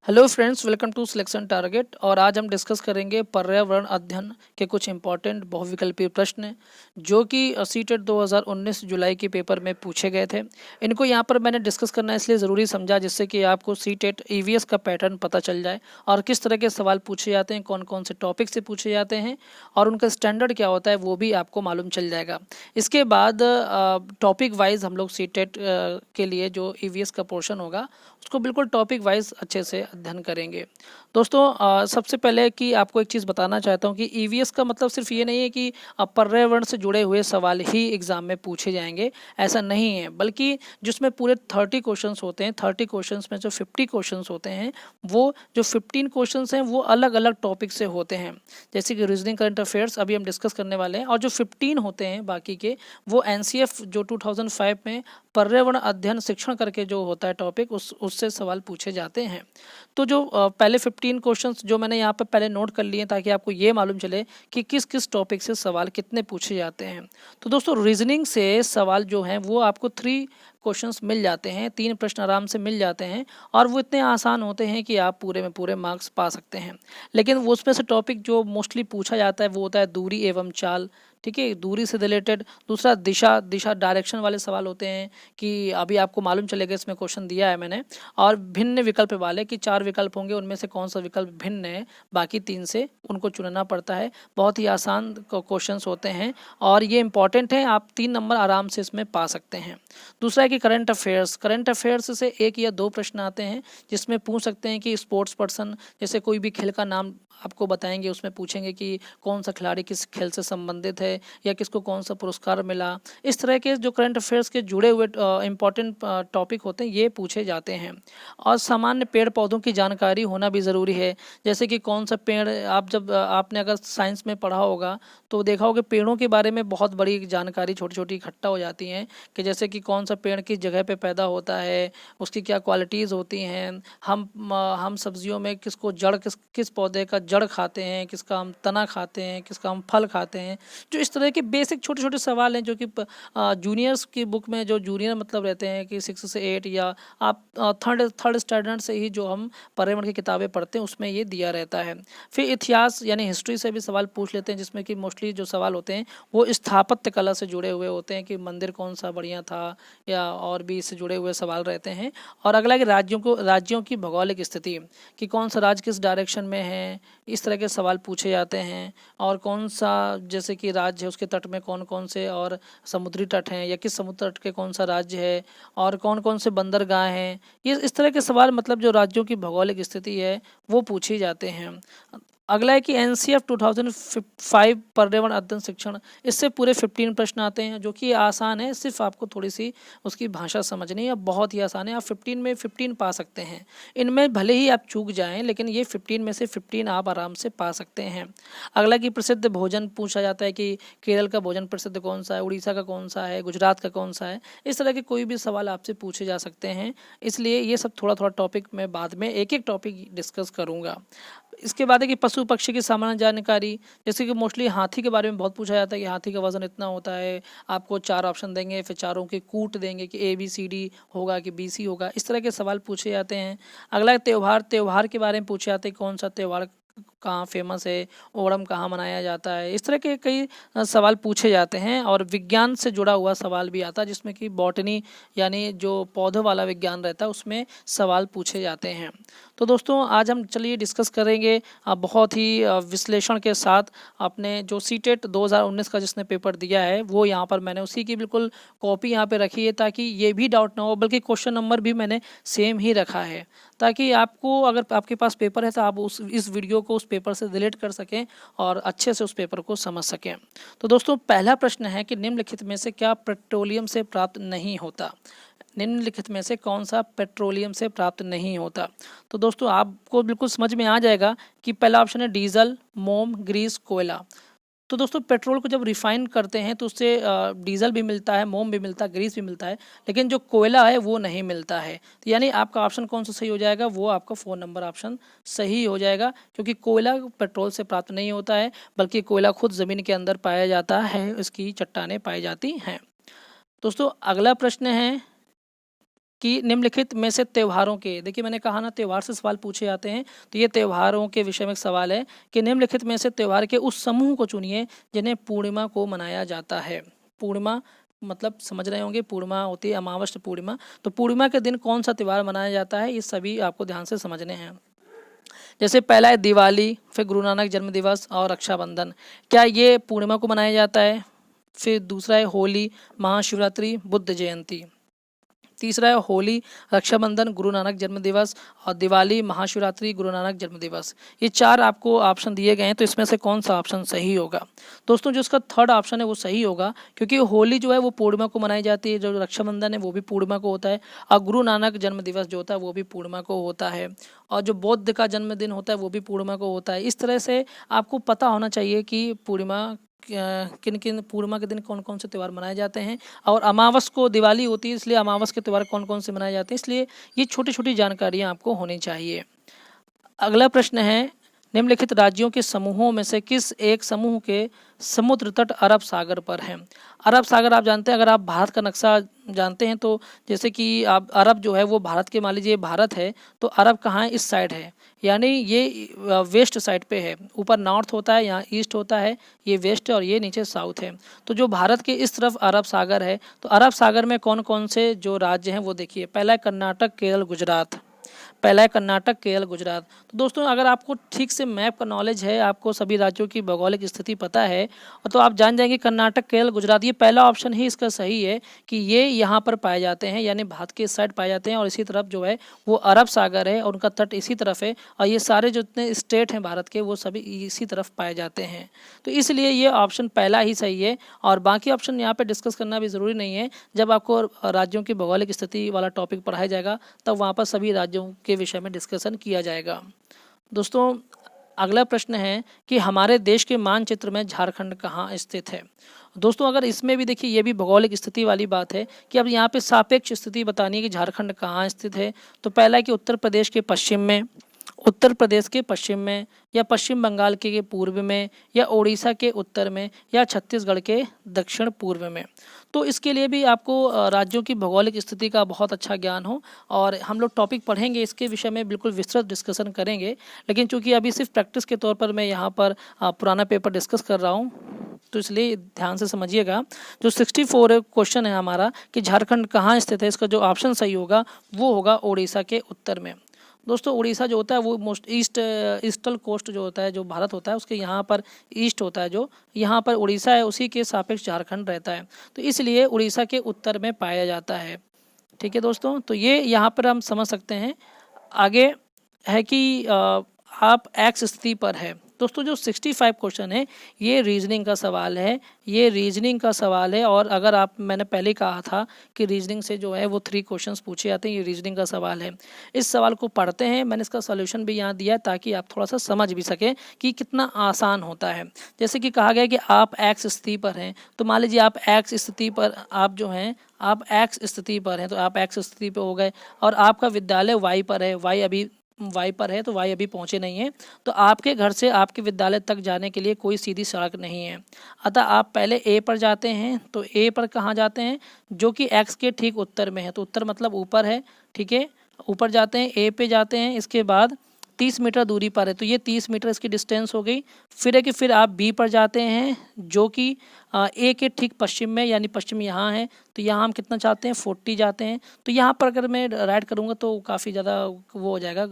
Hello friends, welcome to selection target. और आज हम डिस्कस करेंगे पर्यावरण अध्ययन के कुछ इंपॉर्टेंट बहुविकल्पीय प्रश्न जो कि सीटेट 2019 जुलाई के पेपर में पूछे गए थे। इनको यहाँ पर मैंने डिस्कस करना इसलिए ज़रूरी समझा जिससे कि आपको सीटेट ईवीएस का पैटर्न पता चल जाए और किस तरह के सवाल पूछे जाते हैं, कौन कौन से टॉपिक से पूछे जाते हैं और उनका स्टैंडर्ड क्या होता है वो भी आपको मालूम चल जाएगा। इसके बाद टॉपिक वाइज हम लोग सीटेट के लिए जो ईवीएस का पोर्शन होगा उसको बिल्कुल टॉपिक वाइज अच्छे से अध्ययन करेंगे। दोस्तों सबसे पहले कि आपको एक चीज़ बताना चाहता हूँ कि ईवीएस का मतलब सिर्फ ये नहीं है कि पर्यावरण से जुड़े हुए सवाल ही एग्ज़ाम में पूछे जाएंगे, ऐसा नहीं है। बल्कि जिसमें पूरे 30 क्वेश्चंस होते हैं, 30 क्वेश्चंस में जो 50 क्वेश्चंस होते हैं वो जो 15 क्वेश्चंस हैं वो अलग अलग टॉपिक से होते हैं। जैसे कि रीजनिंग, करंट अफेयर्स अभी हम डिस्कस करने वाले हैं, और जो 15 होते हैं बाकी के वो एनसीएफ जो 2005 में पर्यावरण अध्ययन शिक्षण करके जो होता है टॉपिक उससे सवाल पूछे जाते हैं। तो जो पहले 15 क्वेश्चंस जो मैंने यहाँ पर पहले नोट कर लिए ताकि आपको ये मालूम चले कि किस किस टॉपिक से सवाल कितने पूछे जाते हैं। तो दोस्तों रीजनिंग से सवाल जो हैं वो आपको 3 क्वेश्चंस मिल जाते हैं, 3 प्रश्न आराम से मिल जाते हैं और वो इतने आसान होते हैं कि आप पूरे में पूरे मार्क्स पा सकते हैं। लेकिन वो उसमें से टॉपिक जो मोस्टली पूछा जाता है वो होता है दूरी एवं चाल। ठीक है, दूरी से रिलेटेड। दूसरा दिशा दिशा डायरेक्शन वाले सवाल होते हैं कि अभी आपको मालूम चलेगा, इसमें क्वेश्चन दिया है मैंने। और भिन्न विकल्प वाले कि 4 विकल्प होंगे, उनमें से कौन सा विकल्प भिन्न है, बाकी 3 से उनको चुनना पड़ता है। बहुत ही आसान क्वेश्चंस होते हैं और ये इंपॉर्टेंट है, आप 3 नंबर आराम से इसमें पा सकते हैं। दूसरा है कि करंट अफेयर्स। करंट अफेयर्स से 1 या 2 प्रश्न आते हैं जिसमें पूछ सकते हैं कि स्पोर्ट्स पर्सन, जैसे कोई भी खेल का नाम आपको बताएंगे, उसमें पूछेंगे कि कौन सा खिलाड़ी किस खेल से संबंधित है या किसको कौन सा पुरस्कार मिला। इस तरह के जो करंट अफेयर्स के जुड़े हुए इंपॉर्टेंट टॉपिक होते हैं ये पूछे जाते हैं। और सामान्य पेड़ पौधों की जानकारी होना भी ज़रूरी है। जैसे कि कौन सा पेड़, आप जब आपने अगर साइंस में पढ़ा होगा तो देखा होगा पेड़ों के बारे में बहुत बड़ी जानकारी छोटी छोटी इकट्ठा हो जाती हैं कि जैसे कि कौन सा पेड़ किस जगह पे पैदा होता है, उसकी क्या क्वालिटीज़ होती हैं। हम सब्जियों में किसको जड़ किस पौधे का जड़ खाते हैं, किसका हम तना खाते हैं, किसका हम फल खाते हैं। जो इस तरह के बेसिक छोटे छोटे सवाल हैं जो कि जूनियर्स की बुक में, जो जूनियर मतलब रहते हैं कि 6 से 8 या आप थर्ड स्टैंडर्ड से ही जो हम पर्यावरण की किताबें पढ़ते हैं उसमें ये दिया रहता है। फिर इतिहास यानी हिस्ट्री से भी सवाल पूछ लेते हैं जिसमें कि मोस्टली जो सवाल होते हैं वो स्थापत्य कला से जुड़े हुए होते हैं कि मंदिर कौन सा बढ़िया था, या और भी इससे जुड़े हुए सवाल रहते हैं। और अगला कि राज्यों की भौगोलिक स्थिति कि कौन सा राज्य किस डायरेक्शन में है, इस तरह के सवाल पूछे जाते हैं। और कौन सा जैसे कि राज्य है उसके तट में कौन कौन से और समुद्री तट हैं, या किस समुद्र तट के कौन सा राज्य है, और कौन कौन से बंदरगाह हैं। ये इस तरह के सवाल मतलब जो राज्यों की भौगोलिक स्थिति है वो पूछे जाते हैं। अगला है कि एनसीएफ 2005 पर्यावरण अध्ययन शिक्षण, इससे पूरे 15 प्रश्न आते हैं जो कि आसान है, सिर्फ आपको थोड़ी सी उसकी भाषा समझनी है। बहुत ही आसान है, आप 15 में 15 पा सकते हैं। इनमें भले ही आप चूक जाएं लेकिन ये 15 में से 15 आप आराम से पा सकते हैं। अगला कि प्रसिद्ध भोजन पूछा जाता है कि केरल का भोजन प्रसिद्ध कौन सा है, उड़ीसा का कौन सा है, गुजरात का कौन सा है। इस तरह के कोई भी सवाल आपसे पूछे जा सकते हैं, इसलिए ये सब थोड़ा थोड़ा टॉपिक मैं बाद में एक एक टॉपिक डिस्कस करूँगा। इसके बाद है कि पशु पक्षी की सामान्य जानकारी, जैसे कि मोस्टली हाथी के बारे में बहुत पूछा जाता है कि हाथी का वजन इतना होता है। आपको 4 ऑप्शन देंगे, फिर चारों के कूट देंगे कि ABCD होगा कि BC होगा। इस तरह के सवाल पूछे जाते हैं। अगला त्यौहार के बारे में पूछे जाते हैं, कौन सा त्यौहार कहाँ फेमस है, ओणम कहाँ मनाया जाता है। इस तरह के कई सवाल पूछे जाते हैं। और विज्ञान से जुड़ा हुआ सवाल भी आता है जिसमें कि बॉटनी यानी जो पौधों वाला विज्ञान रहता है उसमें सवाल पूछे जाते हैं। तो दोस्तों आज हम चलिए डिस्कस करेंगे बहुत ही विश्लेषण के साथ अपने जो सीटेट 2019 का जिसने पेपर दिया है वो यहाँ पर मैंने उसी की बिल्कुल कॉपी यहाँ पे रखी है ताकि ये भी डाउट ना हो, बल्कि क्वेश्चन नंबर भी मैंने सेम ही रखा है ताकि आपको अगर आपके पास पेपर है तो आप इस वीडियो को उस पेपर से रिलेट कर सकें और अच्छे से उस पेपर को समझ सकें। तो दोस्तों पहला प्रश्न है कि निम्नलिखित में से क्या पेट्रोलियम से प्राप्त नहीं होता। निम्नलिखित में से कौन सा पेट्रोलियम से प्राप्त नहीं होता। तो दोस्तों आपको बिल्कुल समझ में आ जाएगा कि पहला ऑप्शन है डीजल, मोम, ग्रीस, कोयला। तो दोस्तों पेट्रोल को जब रिफाइन करते हैं तो उससे डीजल भी मिलता है, मोम भी मिलता है, ग्रीस भी मिलता है, लेकिन जो कोयला है वो नहीं मिलता है। तो यानी आपका ऑप्शन कौन सा सही हो जाएगा, वो आपका 4 नंबर ऑप्शन सही हो जाएगा, क्योंकि कोयला पेट्रोल से प्राप्त नहीं होता है, बल्कि कोयला खुद ज़मीन के अंदर पाया जाता है, इसकी चट्टानें पाई जाती हैं। दोस्तों अगला प्रश्न है कि निम्नलिखित में से त्योहारों के, देखिए मैंने कहा ना त्योहार से सवाल पूछे जाते हैं, तो ये त्योहारों के विषय में एक सवाल है कि निम्नलिखित में से त्योहार के उस समूह को चुनिए जिन्हें पूर्णिमा को मनाया जाता है। पूर्णिमा मतलब समझ रहे होंगे, पूर्णिमा होती है अमावस्या पूर्णिमा, तो पूर्णिमा के दिन कौन सा त्यौहार मनाया जाता है, ये सभी आपको ध्यान से समझने हैं। जैसे पहला है दिवाली, फिर गुरु नानक जन्म दिवस और रक्षाबंधन, क्या ये पूर्णिमा को मनाया जाता है? फिर दूसरा है होली, महाशिवरात्रि, बुद्ध जयंती। तीसरा है होली, रक्षाबंधन, गुरु नानक जन्म दिवस, और दिवाली, महाशिवरात्रि, गुरु नानक जन्म दिवस। ये 4 आपको ऑप्शन दिए गए हैं, तो इसमें से कौन सा ऑप्शन सही होगा? दोस्तों जो इसका थर्ड ऑप्शन है वो सही होगा, क्योंकि होली जो है वो पूर्णिमा को मनाई जाती है, जो रक्षाबंधन है वो भी पूर्णिमा को होता है, और गुरु नानक जन्म दिवस जो होता है वो भी पूर्णिमा को होता है, और जो बौद्ध का जन्मदिन होता है वो भी पूर्णिमा को होता है। इस तरह से आपको पता होना चाहिए कि पूर्णिमा किन किन पूर्णिमा के दिन कौन कौन से त्यौहार मनाए जाते हैं, और अमावस को दिवाली होती है, इसलिए अमावस के त्यौहार कौन कौन से मनाए जाते हैं, इसलिए ये छोटी छोटी जानकारियाँ आपको होनी चाहिए। अगला प्रश्न है, निम्नलिखित राज्यों के समूहों में से किस एक समूह के समुद्र तट अरब सागर पर है? अरब सागर आप जानते हैं, अगर आप भारत का नक्शा जानते हैं तो जैसे कि आप अरब जो है वो भारत के, मान लीजिए भारत है तो अरब कहाँ है? इस साइड है, यानी ये वेस्ट साइड पे है, ऊपर नॉर्थ होता है, यहाँ ईस्ट होता है, ये वेस्ट है और ये नीचे साउथ है। तो जो भारत के इस तरफ अरब सागर है, तो अरब सागर में कौन कौन से जो राज्य हैं वो देखिए। पहला है कर्नाटक, केरल, गुजरात। पहला है कर्नाटक, केरल, गुजरात। तो दोस्तों अगर आपको ठीक से मैप का नॉलेज है, आपको सभी राज्यों की भौगोलिक स्थिति पता है, तो आप जान जाएंगे कर्नाटक, केरल, गुजरात, ये पहला ऑप्शन ही इसका सही है कि ये यहाँ पर पाए जाते हैं, यानी भारत के इस साइड पाए जाते हैं, और इसी तरफ जो है वो अरब सागर है और उनका तट इसी तरफ है, और ये सारे जितने स्टेट हैं भारत के वो सभी इसी तरफ पाए जाते हैं। तो इसलिए ये ऑप्शन पहला ही सही है, और बाकी ऑप्शन यहाँ पर डिस्कस करना भी ज़रूरी नहीं है। जब आपको राज्यों की भौगोलिक स्थिति वाला टॉपिक पढ़ाया जाएगा तब वहाँ पर सभी राज्यों के विषय में डिस्कशन किया जाएगा। दोस्तों अगला प्रश्न है कि हमारे देश के मानचित्र में झारखंड कहाँ स्थित है? दोस्तों अगर इसमें भी देखिए, ये भी भौगोलिक स्थिति वाली बात है कि अब यहाँ पे सापेक्ष स्थिति बतानी है कि झारखंड कहाँ स्थित है। तो पहला है कि उत्तर प्रदेश के पश्चिम में, उत्तर प्रदेश के पश्चिम में, या पश्चिम बंगाल के पूर्व में, या उड़ीसा के उत्तर में, या छत्तीसगढ़ के दक्षिण पूर्व में। तो इसके लिए भी आपको राज्यों की भौगोलिक स्थिति का बहुत अच्छा ज्ञान हो, और हम लोग टॉपिक पढ़ेंगे इसके विषय में, बिल्कुल विस्तृत डिस्कशन करेंगे। लेकिन चूंकि अभी सिर्फ प्रैक्टिस के तौर पर मैं यहाँ पर पुराना पेपर डिस्कस कर रहा हूँ, तो इसलिए ध्यान से समझिएगा। जो 64 क्वेश्चन है हमारा कि झारखंड कहाँ स्थित है, इसका जो ऑप्शन सही होगा वो होगा उड़ीसा के उत्तर में। दोस्तों उड़ीसा जो होता है वो मोस्ट ईस्टर्न कोस्ट जो होता है, जो भारत होता है उसके यहाँ पर ईस्ट होता है, जो यहाँ पर उड़ीसा है उसी के सापेक्ष झारखंड रहता है, तो इसलिए उड़ीसा के उत्तर में पाया जाता है। ठीक है दोस्तों, तो ये यहाँ पर हम समझ सकते हैं। आगे है कि आप एक्स स्थिति पर है। दोस्तों जो 65 क्वेश्चन है ये रीजनिंग का सवाल है, ये रीजनिंग का सवाल है, और अगर आप, मैंने पहले कहा था कि रीजनिंग से जो है वो 3 क्वेश्चंस पूछे जाते हैं, ये रीजनिंग का सवाल है। इस सवाल को पढ़ते हैं, मैंने इसका सॉल्यूशन भी यहाँ दिया ताकि आप थोड़ा सा समझ भी सकें कि कितना आसान होता है। जैसे कि कहा गया कि आप एक्स स्थिति पर हैं, तो मान लीजिए आप एक्स स्थिति पर, आप जो हैं आप एक्स स्थिति पर हैं, तो आप एक्स स्थिति पर हो गए, और आपका विद्यालय वाई पर है, वाई पर है, तो वाई अभी पहुंचे नहीं है, तो आपके घर से आपके विद्यालय तक जाने के लिए कोई सीधी सड़क नहीं है। अतः आप पहले ए पर जाते हैं, तो ए पर कहाँ जाते हैं? जो कि एक्स के ठीक उत्तर में है, तो उत्तर मतलब ऊपर है, ठीक है, ऊपर जाते हैं, ए पे जाते हैं, इसके बाद 30 मीटर दूरी पर है, तो ये 30 मीटर इसकी डिस्टेंस हो गई। फिर है कि फिर आप बी पर जाते हैं, जो कि ए के ठीक पश्चिम में, यानी पश्चिम यहाँ है, तो यहाँ हम कितना चाहते हैं? 40 जाते हैं। तो यहाँ पर अगर मैं राइट करूँगा तो काफ़ी ज़्यादा वो हो जाएगा,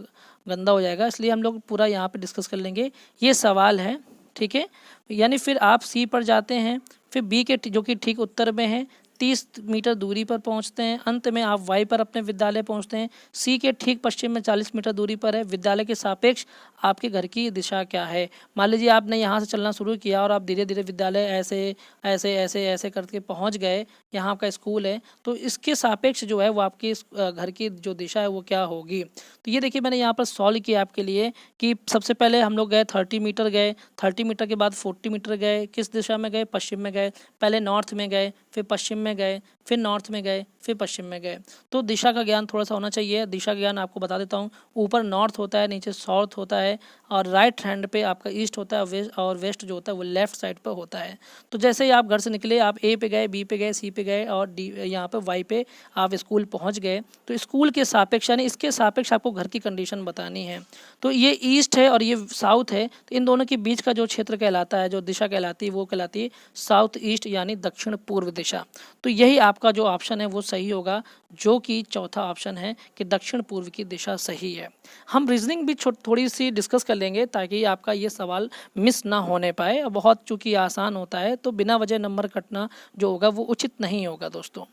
गंदा हो जाएगा, इसलिए हम लोग पूरा यहाँ पे डिस्कस कर लेंगे, ये सवाल है, ठीक है। यानी फिर आप सी पर जाते हैं, फिर बी के जो कि ठीक उत्तर में है, 30 मीटर दूरी पर पहुंचते हैं, अंत में आप वाई पर अपने विद्यालय पहुंचते हैं। सी के ठीक पश्चिम में 40 मीटर दूरी पर है। विद्यालय के सापेक्ष आपके घर की दिशा क्या है? मान लीजिए आपने यहाँ से चलना शुरू किया और आप धीरे धीरे विद्यालय ऐसे ऐसे ऐसे ऐसे करके पहुँच गए, यहाँ आपका स्कूल है, तो इसके सापेक्ष जो है वो आपके घर की जो दिशा है वो क्या होगी? तो ये देखिए मैंने यहाँ पर सॉल्व किया आपके लिए कि सबसे पहले हम लोग गए 30 मीटर गए, 30 मीटर के बाद 40 मीटर गए, किस दिशा में गए? पश्चिम में गए। पहले नॉर्थ में गए, फिर पश्चिम में में गए, फिर नॉर्थ में गए, फिर पश्चिम में गए। तो दिशा का ज्ञान थोड़ा सा होना चाहिए। दिशा का ज्ञान आपको बता देता हूँ, ऊपर नॉर्थ होता है, नीचे साउथ होता है, और राइट हैंड पे आपका ईस्ट होता है, वेस्ट, और वेस्ट जो होता है वो लेफ्ट साइड पर होता है। तो जैसे ही आप घर से निकले, आप ए पे गए, बी पे गए, सी पे गए, और डी यहाँ पे वाई पे आप स्कूल पहुँच गए, तो स्कूल के सापेक्ष यानी इसके सापेक्ष आपको घर की कंडीशन बतानी है। तो ये ईस्ट है और ये साउथ है, तो इन दोनों के बीच का जो क्षेत्र कहलाता है, जो दिशा कहलाती है, वो कहलाती है साउथ ईस्ट यानी दक्षिण पूर्व दिशा। तो यही आपका जो ऑप्शन है वो सही होगा, जो कि चौथा ऑप्शन है कि दक्षिण पूर्व की दिशा सही है। हम रीजनिंग भी थोड़ी सी डिस्कस कर लेंगे ताकि आपका ये सवाल मिस ना होने पाए। बहुत चूंकि आसान होता है तो बिना वजह नंबर कटना जो होगा वो उचित नहीं होगा दोस्तों।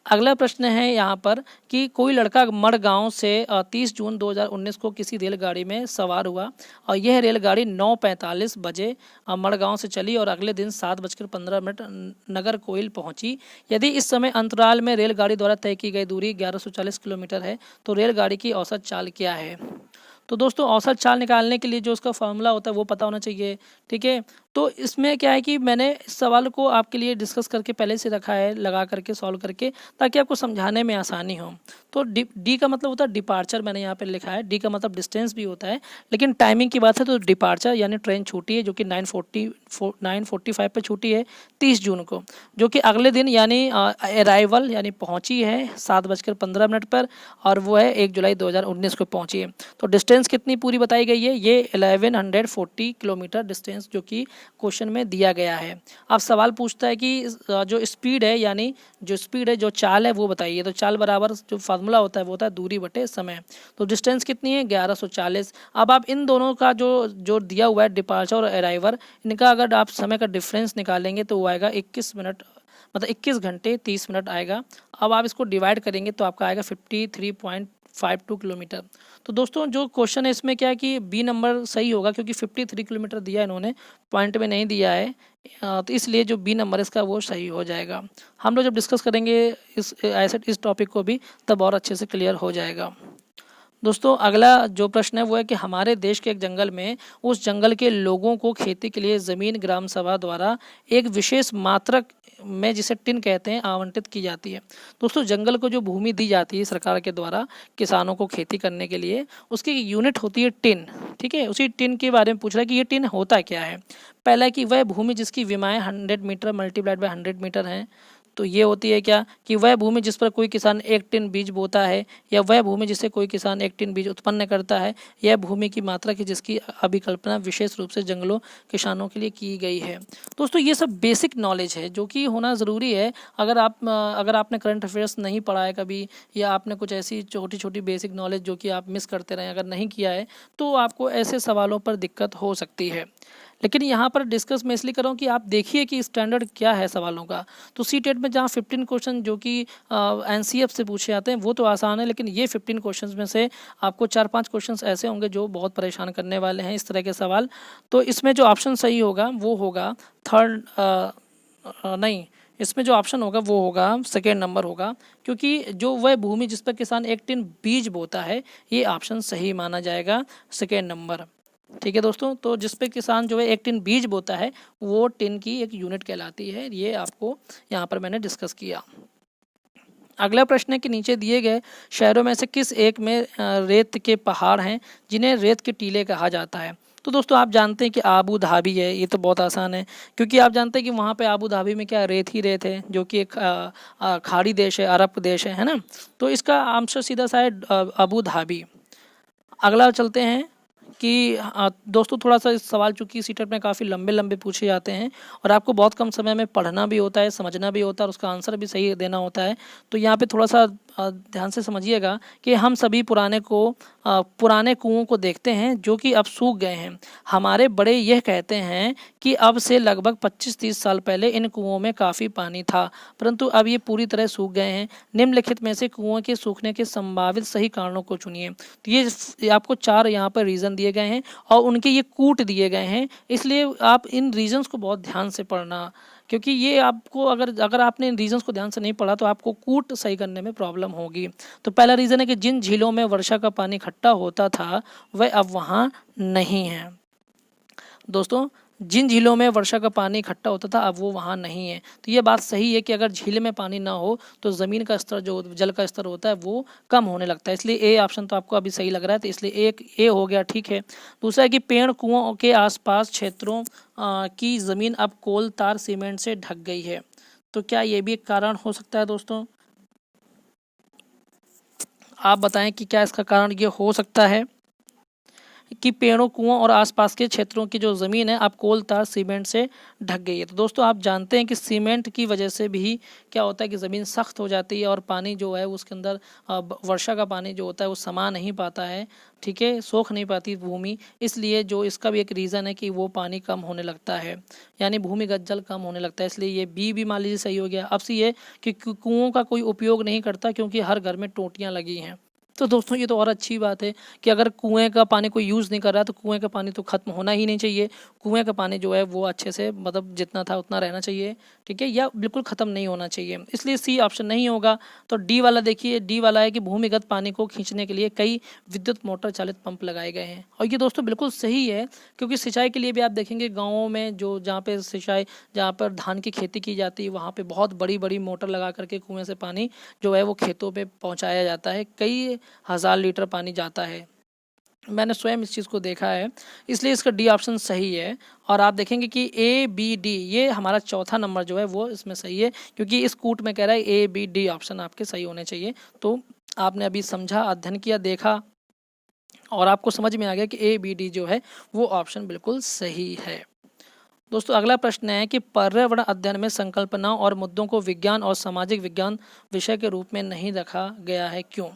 अगला प्रश्न है यहाँ पर कि कोई लड़का मड़गांव से 30 जून 2019 को किसी रेलगाड़ी में सवार हुआ और यह रेलगाड़ी 9:45 बजे मड़गांव से चली और अगले दिन 7:15 नगर कोइल पहुंची। यदि इस समय अंतराल में रेलगाड़ी द्वारा तय की गई दूरी 1140 किलोमीटर है तो रेलगाड़ी की औसत चाल क्या है। तो दोस्तों औसत चाल निकालने के लिए जो उसका फॉर्मूला होता है वो पता होना चाहिए, ठीक है। तो इसमें क्या है कि मैंने इस सवाल को आपके लिए डिस्कस करके पहले से रखा है, लगा करके सॉल्व करके, ताकि आपको समझाने में आसानी हो। तो डी का मतलब होता है डिपार्चर, मैंने यहाँ पे लिखा है। डी का मतलब डिस्टेंस भी होता है, लेकिन टाइमिंग की बात है तो डिपार्चर यानी ट्रेन छूटी है जो कि 9:45 पे छूटी है 30 जून को, जो कि अगले दिन यानी अराइवल यानी पहुँची है 7:15 पर, और वो है 1 जुलाई 2019 को पहुँची है। तो डिस्टेंस कितनी पूरी बताई गई है, ये 1140 किलोमीटर डिस्टेंस जो कि क्वेश्चन में दिया गया है। अब सवाल पूछता है कि जो स्पीड है यानी जो स्पीड है, जो चाल है वो बताइए। तो चाल बराबर जो फार्मूला होता है वो होता है दूरी बटे समय। तो डिस्टेंस कितनी है 1140। अब आप इन दोनों का जो दिया हुआ है डिपार्चर और अराइवल, इनका अगर आप समय का डिफरेंस निकालेंगे तो वो आएगा 21 मिनट, मतलब 21 घंटे 30 मिनट आएगा। अब आप इसको डिवाइड करेंगे तो आपका आएगा 53.52 किलोमीटर। तो दोस्तों जो क्वेश्चन है इसमें क्या है कि बी नंबर सही होगा, क्योंकि 53 किलोमीटर दिया इन्होंने, पॉइंट में नहीं दिया है, तो इसलिए जो बी नंबर इसका वो सही हो जाएगा। हम लोग जब डिस्कस करेंगे इस टॉपिक को भी, तब और अच्छे से क्लियर हो जाएगा। दोस्तों अगला जो प्रश्न है वो है कि हमारे देश के एक जंगल में उस जंगल के लोगों को खेती के लिए ज़मीन ग्राम सभा द्वारा एक विशेष मात्रक में, जिसे टिन कहते हैं, आवंटित की जाती है। दोस्तों जंगल को जो भूमि दी जाती है सरकार के द्वारा किसानों को खेती करने के लिए, उसकी यूनिट होती है टिन, ठीक है। उसी टिन के बारे में पूछ रहा है कि ये टिन होता क्या है। पहला है कि वह भूमि जिसकी विमाएँ 100 मीटर मल्टीप्लाइड बाय 100 मीटर हैं। तो ये होती है क्या कि वह भूमि जिस पर कोई किसान 1 टन बीज बोता है, या वह भूमि जिससे कोई किसान 1 टन बीज उत्पन्न करता है, यह भूमि की मात्रा की जिसकी अभिकल्पना विशेष रूप से जंगलों किसानों के लिए की गई है। दोस्तों ये सब बेसिक नॉलेज है जो कि होना ज़रूरी है। अगर आपने करंट अफेयर्स नहीं पढ़ा है कभी, या आपने कुछ ऐसी छोटी छोटी बेसिक नॉलेज जो कि आप मिस करते रहे, अगर नहीं किया है, तो आपको ऐसे सवालों पर दिक्कत हो सकती है। लेकिन यहाँ पर डिस्कस मैं इसलिए कर रहा हूँ कि आप देखिए कि स्टैंडर्ड क्या है सवालों का। तो सी टेट में जहाँ 15 क्वेश्चन जो कि एनसीएफ से पूछे जाते हैं वो तो आसान है, लेकिन ये 15 क्वेश्चन में से आपको 4-5 क्वेश्चन ऐसे होंगे जो बहुत परेशान करने वाले हैं, इस तरह के सवाल। तो इसमें जो ऑप्शन सही होगा वो होगा इसमें जो ऑप्शन होगा वो होगा सेकेंड नंबर होगा, क्योंकि जो वह भूमि जिस पर किसान 1 टन बीज बोता है, ये ऑप्शन सही माना जाएगा, सेकेंड नंबर। ठीक है दोस्तों, तो जिस पे किसान जो है 1 टन बीज बोता है वो टिन की एक यूनिट कहलाती है। ये आपको यहाँ पर मैंने डिस्कस किया। अगला प्रश्न है कि नीचे दिए गए शहरों में से किस एक में रेत के पहाड़ हैं जिन्हें रेत के टीले कहा जाता है। तो दोस्तों आप जानते हैं कि आबू धाबी है, ये तो बहुत आसान है, क्योंकि आप जानते हैं कि वहाँ पे आबू धाबी में क्या रेत ही रेत है, जो कि एक खाड़ी देश है, अरब देश है ना। तो इसका आंसर सीधा सा है अबू धाबी। अगला चलते हैं कि दोस्तों थोड़ा सा इस सवाल चूँकि सीटेट में काफ़ी लंबे लंबे पूछे जाते हैं और आपको बहुत कम समय में पढ़ना भी होता है, समझना भी होता है और उसका आंसर भी सही देना होता है। तो यहाँ पे थोड़ा सा ध्यान से समझिएगा कि हम सभी पुराने कुओं को देखते हैं जो कि अब सूख गए हैं। हमारे बड़े यह कहते हैं कि अब से लगभग 25-30 साल पहले इन कुओं में काफ़ी पानी था, परंतु अब ये पूरी तरह सूख गए हैं। निम्नलिखित में से कुओं के सूखने के संभावित सही कारणों को चुनिए। तो ये आपको 4 यहाँ पर रीज़न दिए गए हैं और उनके ये कूट दिए गए हैं, इसलिए आप इन रीजंस को बहुत ध्यान से पढ़ना, क्योंकि ये आपको अगर आपने इन रीजंस को ध्यान से नहीं पढ़ा तो आपको कूट सही करने में प्रॉब्लम होगी। तो पहला रीज़न है कि जिन झीलों में वर्षा का पानी इकट्ठा होता था वह अब वहाँ नहीं है। दोस्तों जिन झीलों में वर्षा का पानी इकट्ठा होता था अब वो वहाँ नहीं है। तो ये बात सही है कि अगर झील में पानी ना हो तो ज़मीन का स्तर जो जल का स्तर होता है वो कम होने लगता है। इसलिए ए ऑप्शन तो आपको अभी सही लग रहा है, तो इसलिए एक ए हो गया, ठीक है। दूसरा है कि पेड़ कुओं के आसपास क्षेत्रों की ज़मीन अब कोल तार सीमेंट से ढक गई है। तो क्या ये भी एक कारण हो सकता है दोस्तों? आप बताएं कि क्या इसका कारण ये हो सकता है कि पेड़ों कुओं और आसपास के क्षेत्रों की जो ज़मीन है अब कोल तार सीमेंट से ढक गई है। तो दोस्तों आप जानते हैं कि सीमेंट की वजह से भी क्या होता है कि ज़मीन सख्त हो जाती है और पानी जो है उसके अंदर वर्षा का पानी जो होता है वो समा नहीं पाता है, ठीक है, सोख नहीं पाती भूमि। इसलिए जो इसका भी एक रीज़न है कि वो पानी कम होने लगता है, यानी भूमिगत जल कम होने लगता है। इसलिए ये बी भी मान लीजिए सही हो गया। अब सी ये कि कुओं का कोई उपयोग नहीं करता क्योंकि हर घर में टोंटियाँ लगी हैं। तो दोस्तों ये तो और अच्छी बात है कि अगर कुएं का पानी कोई यूज़ नहीं कर रहा तो कुएं का पानी तो ख़त्म होना ही नहीं चाहिए। कुएं का पानी जो है वो अच्छे से मतलब जितना था उतना रहना चाहिए, ठीक है, या बिल्कुल ख़त्म नहीं होना चाहिए। इसलिए सी ऑप्शन नहीं होगा। तो डी वाला देखिए, डी वाला है कि भूमिगत पानी को खींचने के लिए कई विद्युत मोटर चालित पंप लगाए गए हैं। और ये दोस्तों बिल्कुल सही है क्योंकि सिंचाई के लिए भी आप देखेंगे गाँवों में जो जहाँ पे सिंचाई जहाँ पर धान की खेती की जाती है वहाँ पर बहुत बड़ी बड़ी मोटर लगा करके कुएँ से पानी जो है वो खेतों पर पहुँचाया जाता है। कई हज़ार लीटर पानी जाता है, मैंने स्वयं इस चीज़ को देखा है। इसलिए इसका डी ऑप्शन सही है। और आप देखेंगे कि ए बी डी ये हमारा चौथा नंबर जो है वो इसमें सही है क्योंकि इस कूट में कह रहा है ए बी डी ऑप्शन आपके सही होने चाहिए। तो आपने अभी समझा, अध्ययन किया, देखा और आपको समझ में आ गया कि ए बी डी जो है वो ऑप्शन बिल्कुल सही है। दोस्तों अगला प्रश्न है कि पर्यावरण अध्ययन में संकल्पनाओं और मुद्दों को विज्ञान और सामाजिक विज्ञान विषय के रूप में नहीं रखा गया है, क्यों?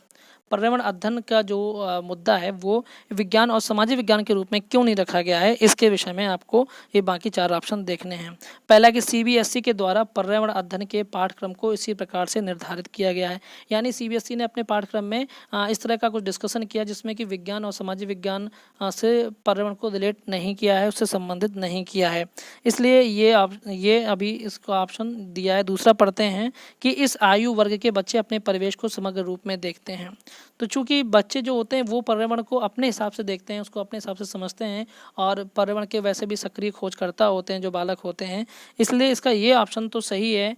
पर्यावरण अध्ययन का जो मुद्दा है वो विज्ञान और सामाजिक विज्ञान के रूप में क्यों नहीं रखा गया है, इसके विषय में आपको ये बाकी चार ऑप्शन देखने हैं। पहला कि सीबीएसई के द्वारा पर्यावरण अध्ययन के पाठ्यक्रम को इसी प्रकार से निर्धारित किया गया है, यानी सीबीएसई ने अपने पाठ्यक्रम में इस तरह का कुछ डिस्कशन किया जिसमें कि विज्ञान और सामाजिक विज्ञान से पर्यावरण को रिलेट नहीं किया है, उससे संबंधित नहीं किया है। इसलिए ये अभी इसको ऑप्शन दिया है। दूसरा पढ़ते हैं कि इस आयु वर्ग के बच्चे अपने परिवेश को समग्र रूप में देखते हैं। तो चूंकि बच्चे जो होते हैं वो पर्यावरण को अपने हिसाब से देखते हैं, उसको अपने हिसाब से समझते हैं और पर्यावरण के वैसे भी सक्रिय खोजकर्ता होते हैं जो बालक होते हैं, इसलिए इसका ये ऑप्शन तो सही है।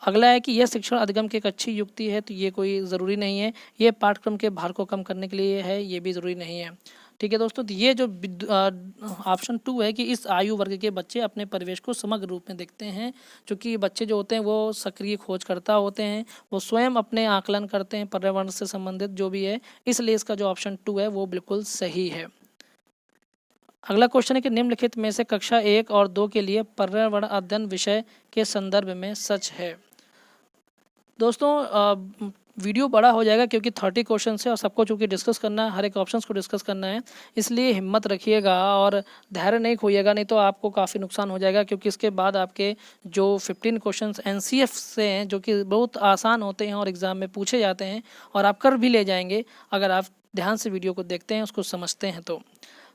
अगला है कि यह शिक्षण अधिगम की एक अच्छी युक्ति है, तो ये कोई ज़रूरी नहीं है। ये पाठ्यक्रम के भार को कम करने के लिए है, ये भी ज़रूरी नहीं है। ठीक है दोस्तों, तो ये जो ऑप्शन 2 है कि इस आयु वर्ग के बच्चे अपने परिवेश को समग्र रूप में देखते हैं, क्योंकि बच्चे जो होते हैं वो सक्रिय खोजकर्ता होते हैं, वो स्वयं अपने आकलन करते हैं पर्यावरण से संबंधित जो भी है, इसलिए इसका जो ऑप्शन 2 है वो बिल्कुल सही है। अगला क्वेश्चन है कि निम्नलिखित में से कक्षा 1 और 2 के लिए पर्यावरण अध्ययन विषय के संदर्भ में सच है। दोस्तों वीडियो बड़ा हो जाएगा क्योंकि 30 क्वेश्चन है और सबको चूँकि डिस्कस करना है, हर एक ऑप्शंस को डिस्कस करना है, इसलिए हिम्मत रखिएगा और धैर्य नहीं खोइएगा, नहीं तो आपको काफ़ी नुकसान हो जाएगा। क्योंकि इसके बाद आपके जो 15 क्वेश्चंस एनसीएफ से हैं जो कि बहुत आसान होते हैं और एग्ज़ाम में पूछे जाते हैं और आप कर भी ले जाएंगे अगर आप ध्यान से वीडियो को देखते हैं, उसको समझते हैं।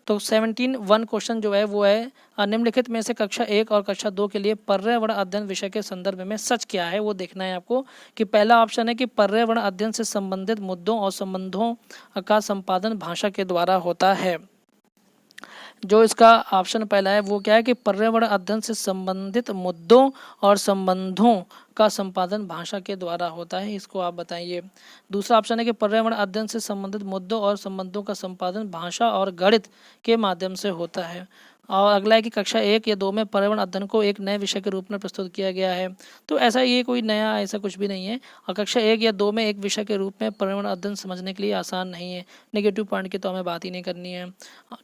तो 17 क्वेश्चन जो है वो है निम्नलिखित में से कक्षा 1 और कक्षा 2 के लिए पर्यावरण अध्ययन विषय के संदर्भ में सच क्या है, वो देखना है आपको। कि पहला ऑप्शन है कि पर्यावरण अध्ययन से संबंधित मुद्दों और संबंधों का संपादन भाषा के द्वारा होता है। जो इसका ऑप्शन पहला है वो क्या है कि पर्यावरण अध्ययन से संबंधित मुद्दों और संबंधों का संपादन भाषा के द्वारा होता है, इसको आप बताइए। दूसरा ऑप्शन है कि पर्यावरण अध्ययन से संबंधित मुद्दों और संबंधों का संपादन भाषा और गणित के माध्यम से होता है। और अगला है कि कक्षा 1 या 2 में पर्यावरण अध्ययन को एक नए विषय के रूप में प्रस्तुत किया गया है। तो ऐसा ये कोई नया ऐसा कुछ भी नहीं है और कक्षा 1 या 2 में एक विषय के रूप में पर्यावरण अध्ययन समझने के लिए आसान नहीं है। नेगेटिव पॉइंट की तो हमें बात ही नहीं करनी है,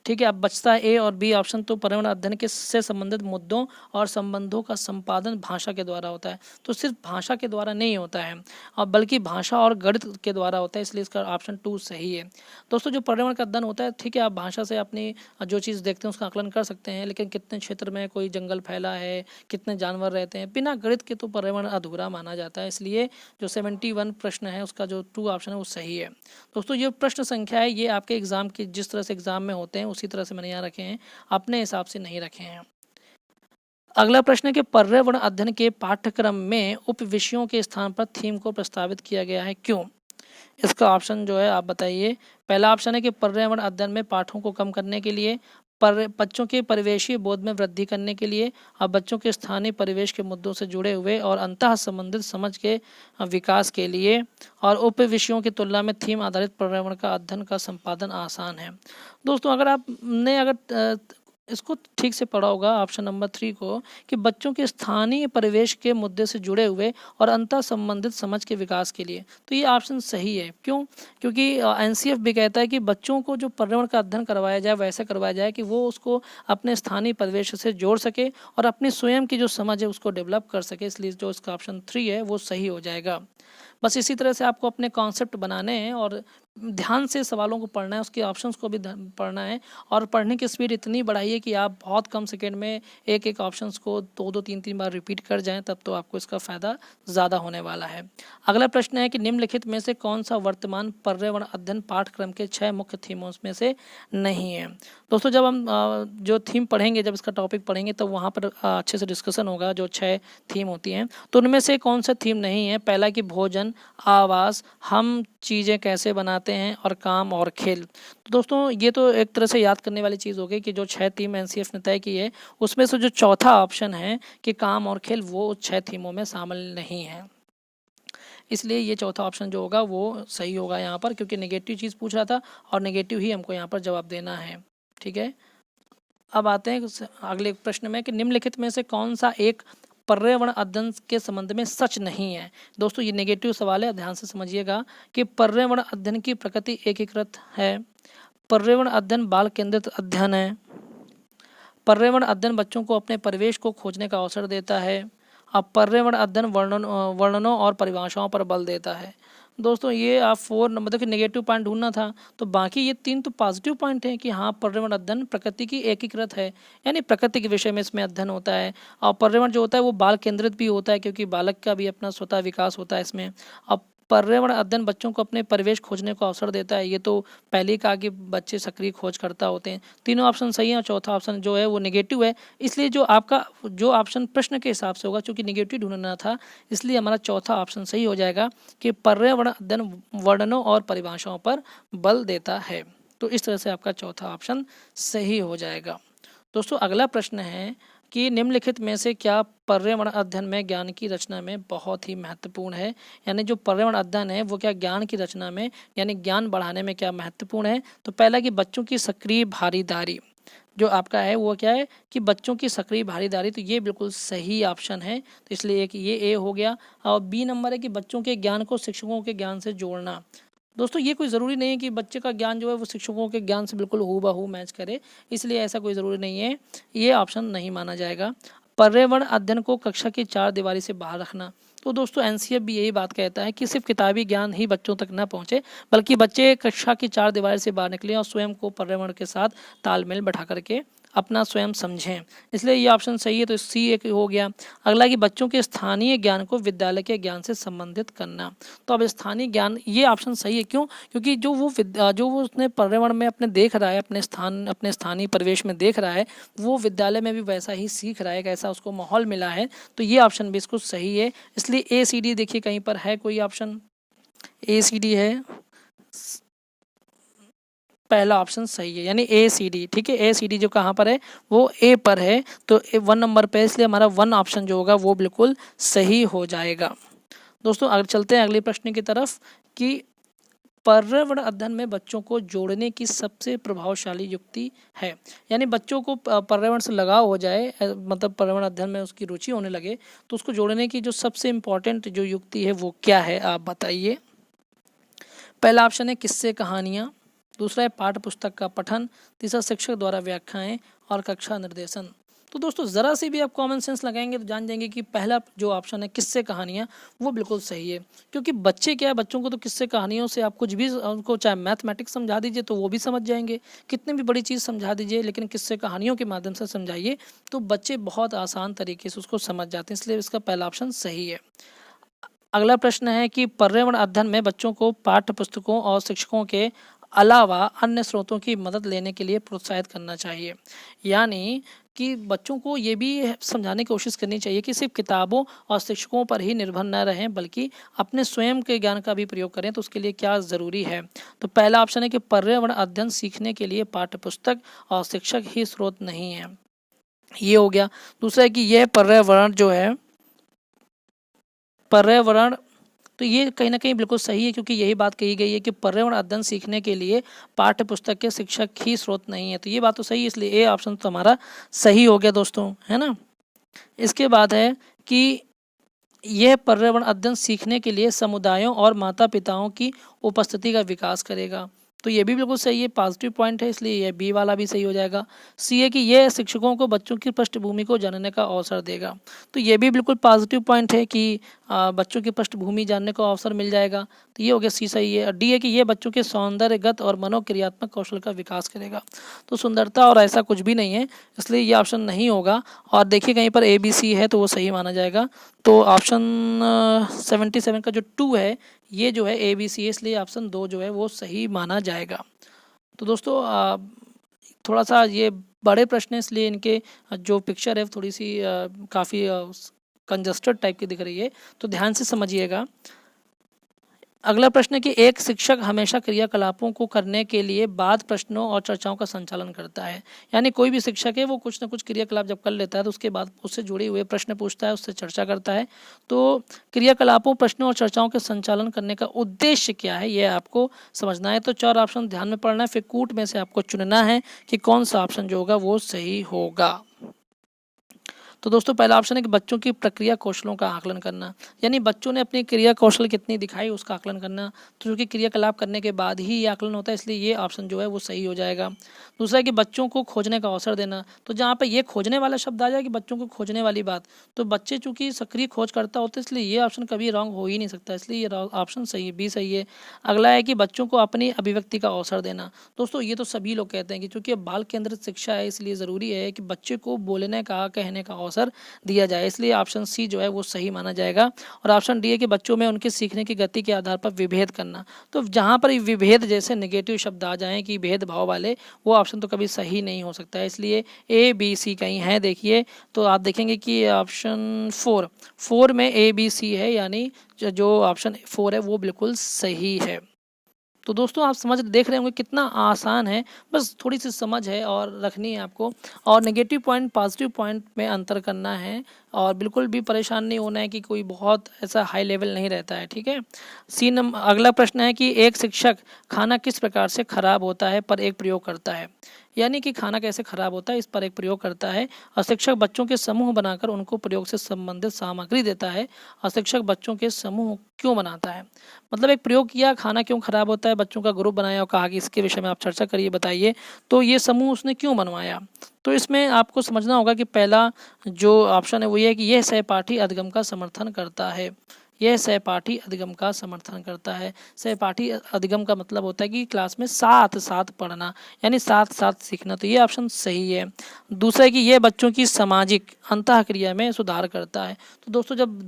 ठीक है। अब बचता है ए और बी ऑप्शन। तो पर्यावरण अध्ययन के से संबंधित मुद्दों और संबंधों का संपादन भाषा के द्वारा होता है, तो सिर्फ भाषा के द्वारा नहीं होता है और बल्कि भाषा और गणित के द्वारा होता है, इसलिए इसका ऑप्शन 2 सही है। दोस्तों जो पर्यावरण का अध्ययन होता है, ठीक है, आप भाषा से अपनी जो चीज़ देखते हैं उसका आकलन कर सकते हैं, लेकिन कितने क्षेत्र में कोई जंगल फैला है, कितने जानवर रहते हैं, बिना गणित के तो पर्यावरण अधूरा माना जाता है। इसलिए जो 71 प्रश्न है उसका जो 2 ऑप्शन है वो सही है। दोस्तों ये प्रश्न संख्या है ये आपके एग्जाम की जिस तरह से एग्जाम में होते हैं उसी तरह से मैंने यहाँ रखे हैं, अपने हिसाब से नहीं रखे हैं। अगला प्रश्न है कि पर्यावरण अध्ययन के पाठ्यक्रम में उप विषयों के स्थान पर थीम को प्रस्तावित किया गया है, क्यों? इसका ऑप्शन जो है आप बताइए। पहला ऑप्शन है कि पर्यावरण अध्ययन में पाठों को कम करने के लिए, पर बच्चों के परिवेशीय बोध में वृद्धि करने के लिए और बच्चों के स्थानीय परिवेश के मुद्दों से जुड़े हुए और अंतः संबंधित समझ के विकास के लिए और उप विषयों की तुलना में थीम आधारित पर्यावरण का अध्ययन का संपादन आसान है। दोस्तों अगर इसको ठीक से पढ़ा होगा ऑप्शन नंबर 3 को कि बच्चों के स्थानीय परिवेश के मुद्दे से जुड़े हुए और अंतः संबंधित समझ के विकास के लिए, तो ये ऑप्शन सही है। क्यों? क्योंकि एनसीएफ भी कहता है कि बच्चों को जो पर्यावरण का अध्ययन करवाया जाए वैसे करवाया जाए कि वो उसको अपने स्थानीय परिवेश से जोड़ सके और अपनी स्वयं की जो समझ है उसको डेवलप कर सके, इसलिए जो इसका ऑप्शन 3 है वो सही हो जाएगा। बस इसी तरह से आपको अपने कॉन्सेप्ट बनाने हैं और ध्यान से सवालों को पढ़ना है, उसके ऑप्शंस को भी पढ़ना है और पढ़ने की स्पीड इतनी बढ़ाइए कि आप बहुत कम सेकेंड में एक एक ऑप्शंस को 2-2 3-3 बार रिपीट कर जाएं, तब तो आपको इसका फ़ायदा ज़्यादा होने वाला है। अगला प्रश्न है कि निम्नलिखित में से कौन सा वर्तमान पर्यावरण अध्ययन पाठ्यक्रम के 6 मुख्य थीमों में से नहीं है। दोस्तों जब हम जो थीम पढ़ेंगे, जब इसका टॉपिक पढ़ेंगे तो वहाँ पर अच्छे से डिस्कशन होगा जो 6 थीम होती हैं, तो उनमें से कौन सा थीम नहीं है। पहला कि भोजन, आवास, हम चीज़ें कैसे बनाते हैं और काम और खेल। तो दोस्तों ये तो एक तरह से याद करने वाली चीज़ हो गई कि जो 6 थीम एनसीएफ ने तय की है उसमें से जो चौथा ऑप्शन है कि काम और खेल, वो 6 थीमों में शामिल नहीं है, इसलिए ये चौथा ऑप्शन जो होगा वो सही होगा यहाँ पर, क्योंकि नेगेटिव चीज़ पूछ रहा था और नेगेटिव ही हमको यहाँ पर जवाब देना है। ठीक है, अब आते हैं अगले प्रश्न में कि निम्नलिखित में से कौन सा एक पर्यावरण अध्ययन के संबंध में सच नहीं है। दोस्तों ये नेगेटिव सवाल है, ध्यान से समझिएगा कि पर्यावरण अध्ययन की प्रकृति एकीकृत है, पर्यावरण अध्ययन बाल केंद्रित अध्ययन है, पर्यावरण अध्ययन बच्चों को अपने परिवेश को खोजने का अवसर देता है, अब पर्यावरण अध्ययन वर्णनों और परिभाषाओं पर बल देता है। दोस्तों ये आप 4 नंबर के नेगेटिव पॉइंट ढूंढना था, तो बाकी ये 3 तो पॉजिटिव पॉइंट हैं कि हाँ पर्यावरण अध्ययन प्रकृति की एकीकृत है, यानी प्रकृति के विषय में इसमें अध्ययन होता है। और पर्यावरण जो होता है वो बाल केंद्रित भी होता है, क्योंकि बालक का भी अपना स्वतः विकास होता है इसमें। अब पर्यावरण अध्ययन बच्चों को अपने परिवेश खोजने को अवसर देता है, ये तो पहले ही कहा कि बच्चे सक्रिय खोजकर्ता होते हैं। तीनों ऑप्शन सही हैं और चौथा ऑप्शन जो है वो नेगेटिव है, इसलिए जो आपका जो ऑप्शन प्रश्न के हिसाब से होगा, चूँकि नेगेटिव ढूंढना था इसलिए हमारा चौथा ऑप्शन सही हो जाएगा कि पर्यावरण अध्ययन वर्णनों और परिभाषाओं पर बल देता है। तो इस तरह से आपका चौथा ऑप्शन सही हो जाएगा। दोस्तों अगला प्रश्न है कि निम्नलिखित में से क्या पर्यावरण अध्ययन में ज्ञान की रचना में बहुत ही महत्वपूर्ण है, यानी जो पर्यावरण अध्ययन है वो क्या ज्ञान की रचना में यानी ज्ञान बढ़ाने में क्या महत्वपूर्ण है। तो पहला कि बच्चों की सक्रिय भागीदारी जो आपका है वो क्या है कि बच्चों की सक्रिय भागीदारी, तो ये बिल्कुल सही ऑप्शन है, तो इसलिए एक ये ए हो गया। और बी नंबर है कि बच्चों के ज्ञान को शिक्षकों के ज्ञान से जोड़ना। दोस्तों ये कोई ज़रूरी नहीं है कि बच्चे का ज्ञान जो है वो शिक्षकों के ज्ञान से बिल्कुल हूबहू मैच करे, इसलिए ऐसा कोई ज़रूरी नहीं है, ये ऑप्शन नहीं माना जाएगा। पर्यावरण अध्ययन को कक्षा की 4 दीवारी से बाहर रखना। तो दोस्तों एनसीएफ भी यही बात कहता है कि सिर्फ किताबी ज्ञान ही बच्चों तक न पहुँचे, बल्कि बच्चे कक्षा की 4 दीवारी से बाहर निकलें और स्वयं को पर्यावरण के साथ तालमेल बैठा करके अपना स्वयं समझें, इसलिए ये ऑप्शन सही है। तो सी एक हो गया। अगला कि बच्चों के स्थानीय ज्ञान को विद्यालय के ज्ञान से संबंधित करना। तो अब स्थानीय ज्ञान ये ऑप्शन सही है, क्यों? क्योंकि जो वो उसने पर्यावरण में अपने देख रहा है, अपने स्थानीय परिवेश में देख रहा है, वो विद्यालय में भी वैसा ही सीख रहा है, कैसा उसको माहौल मिला है, तो ये ऑप्शन भी इसको सही है। इसलिए ए सी डी देखिए कहीं पर है कोई ऑप्शन, ए सी डी है, पहला ऑप्शन सही है, यानी ए सी डी। ठीक है, ए सी डी जो कहाँ पर है वो ए पर है, तो 1 नंबर पे, इसलिए हमारा 1 ऑप्शन जो होगा वो बिल्कुल सही हो जाएगा। दोस्तों अगर चलते हैं अगले प्रश्न की तरफ कि पर्यावरण अध्ययन में बच्चों को जोड़ने की सबसे प्रभावशाली युक्ति है, यानी बच्चों को पर्यावरण से लगाव हो जाए, मतलब पर्यावरण अध्ययन में उसकी रुचि होने लगे, तो उसको जोड़ने की जो सबसे इम्पोर्टेंट जो युक्ति है वो क्या है, आप बताइए। पहला ऑप्शन है किस्से कहानियाँ, दूसरा है पाठ्य पुस्तक का पठन, तीसरा शिक्षक द्वारा व्याख्याएं और कक्षा निर्देशन। तो दोस्तों ज़रा से भी आप कॉमन सेंस लगाएंगे तो जान जाएंगे कि पहला जो ऑप्शन है किस्से कहानियाँ वो बिल्कुल सही है, क्योंकि बच्चे क्या है, बच्चों को तो किस्से कहानियों से आप कुछ भी उनको चाहे मैथमेटिक्स समझा दीजिए तो वो भी समझ जाएंगे, कितनी भी बड़ी चीज़ समझा दीजिए, लेकिन किस्से कहानियों के माध्यम से समझाइए तो बच्चे बहुत आसान तरीके से उसको समझ जाते हैं, इसलिए इसका पहला ऑप्शन सही है। अगला प्रश्न है कि पर्यावरण अध्ययन में बच्चों को पाठ्य पुस्तकों और शिक्षकों के अलावा अन्य स्रोतों की मदद लेने के लिए प्रोत्साहित करना चाहिए, यानी कि बच्चों को ये भी समझाने की कोशिश करनी चाहिए कि सिर्फ किताबों और शिक्षकों पर ही निर्भर न रहें, बल्कि अपने स्वयं के ज्ञान का भी प्रयोग करें। तो उसके लिए क्या ज़रूरी है? तो पहला ऑप्शन है कि पर्यावरण अध्ययन सीखने के लिए पाठ्य पुस्तक और शिक्षक ही स्रोत नहीं है, ये हो गया। दूसरा है कि यह पर्यावरण जो है, पर्यावरण, तो ये कहीं ना कहीं बिल्कुल सही है, क्योंकि यही बात कही गई है कि पर्यावरण अध्ययन सीखने के लिए पाठ्य पुस्तक के शिक्षक ही स्रोत नहीं है। तो ये बात तो सही है, इसलिए ए ऑप्शन तो हमारा सही हो गया दोस्तों, है ना। इसके बाद है कि यह पर्यावरण अध्ययन सीखने के लिए समुदायों और माता पिताओं की उपस्थिति का विकास करेगा। तो ये भी बिल्कुल सही है, पॉजिटिव पॉइंट है, इसलिए ये बी वाला भी सही हो जाएगा। सी है कि यह शिक्षकों को बच्चों की पृष्ठभूमि को जानने का अवसर देगा। तो ये भी बिल्कुल पॉजिटिव पॉइंट है कि बच्चों की पृष्ठभूमि जानने का अवसर मिल जाएगा। तो ये हो गया सी सही है। डी है कि ये बच्चों के सौंदर्यगत और मनोक्रियात्मक कौशल का विकास करेगा। तो सुंदरता और ऐसा कुछ भी नहीं है, इसलिए ये ऑप्शन नहीं होगा। और देखिए कहीं पर ए बी सी है तो वो सही माना जाएगा। तो ऑप्शन 77 का जो 2 है ये जो है ए बी सी है, इसलिए ऑप्शन 2 जो है वो सही माना जाएगा। तो दोस्तों थोड़ा सा ये बड़े प्रश्न है, इसलिए इनके जो पिक्चर है थोड़ी सी काफ़ी कंजस्टेड टाइप की दिख रही है, तो ध्यान से समझिएगा। अगला प्रश्न है कि एक शिक्षक हमेशा क्रियाकलापों को करने के लिए बाद प्रश्नों और चर्चाओं का संचालन करता है। यानी कोई भी शिक्षक है वो कुछ ना कुछ क्रियाकलाप जब कर लेता है तो उसके बाद उससे जुड़े हुए प्रश्न पूछता है, उससे चर्चा करता है। तो क्रियाकलापों, प्रश्नों और चर्चाओं के संचालन करने का उद्देश्य क्या है, ये आपको समझना है। तो 4 ऑप्शन ध्यान में पढ़ना है, फिर कूट में से आपको चुनना है कि कौन सा ऑप्शन जो होगा वो सही होगा। तो दोस्तों पहला ऑप्शन है कि बच्चों की प्रक्रिया कौशलों का आकलन करना, यानी बच्चों ने अपनी क्रिया कौशल कितनी दिखाई उसका आकलन करना। तो चूँकि क्रियाकलाप करने के बाद ही ये आकलन होता है, इसलिए ये ऑप्शन जो है वो सही हो जाएगा। दूसरा है कि बच्चों को खोजने का अवसर देना। तो जहाँ पर ये खोजने वाला शब्द आ जाए कि बच्चों को खोजने वाली बात, तो बच्चे चूँकि सक्रिय खोज करता होते हैं, इसलिए ये ऑप्शन कभी रॉन्ग हो ही नहीं सकता, इसलिए ये ऑप्शन सही है, बी सही है। अगला है कि बच्चों को अपनी अभिव्यक्ति का अवसर देना। दोस्तों ये तो सभी लोग कहते हैं कि चूँकि बाल केंद्रित शिक्षा है, इसलिए ज़रूरी है कि बच्चे को बोलने का, कहने का अवसर दिया जाए, इसलिए ऑप्शन सी जो है वो सही माना जाएगा। और ऑप्शन डी है कि बच्चों में उनके सीखने की गति के आधार पर विभेद करना। तो जहाँ पर विभेद जैसे नेगेटिव शब्द आ जाएं कि भेदभाव वाले, वो ऑप्शन तो कभी सही नहीं हो सकता है, इसलिए ए बी सी कहीं है। देखिए तो आप देखेंगे कि ऑप्शन 4 में ए बी सी है, यानी जो ऑप्शन 4 है वो बिल्कुल सही है। तो दोस्तों आप समझ देख रहे होंगे कितना आसान है, बस थोड़ी सी समझ है और रखनी है आपको, और नेगेटिव पॉइंट पॉजिटिव पॉइंट में अंतर करना है, और बिल्कुल भी परेशान नहीं होना है कि कोई बहुत ऐसा हाई लेवल नहीं रहता है, ठीक है। अगला प्रश्न है कि एक शिक्षक खाना किस प्रकार से खराब होता है पर एक प्रयोग करता है, यानी कि खाना कैसे खराब होता है इस पर एक प्रयोग करता है। और शिक्षक बच्चों के समूह बनाकर उनको प्रयोग से संबंधित सामग्री देता है। और शिक्षक बच्चों के समूह क्यों बनाता है, मतलब एक प्रयोग किया, खाना क्यों खराब होता है, बच्चों का ग्रुप बनाया और कहा कि इसके विषय में आप चर्चा करिए, बताइए, तो ये समूह उसने क्यों बनवाया। तो इसमें आपको समझना होगा कि पहला जो ऑप्शन है वो ये है कि यह सहपाठी अधिगम का समर्थन करता है। यह सहपाठी अधिगम का समर्थन करता है। सहपाठी अधिगम का मतलब होता है कि क्लास में साथ साथ पढ़ना, यानी साथ साथ सीखना, तो ये ऑप्शन सही है। दूसरा है कि यह बच्चों की सामाजिक अंतःक्रिया में सुधार करता है। तो दोस्तों जब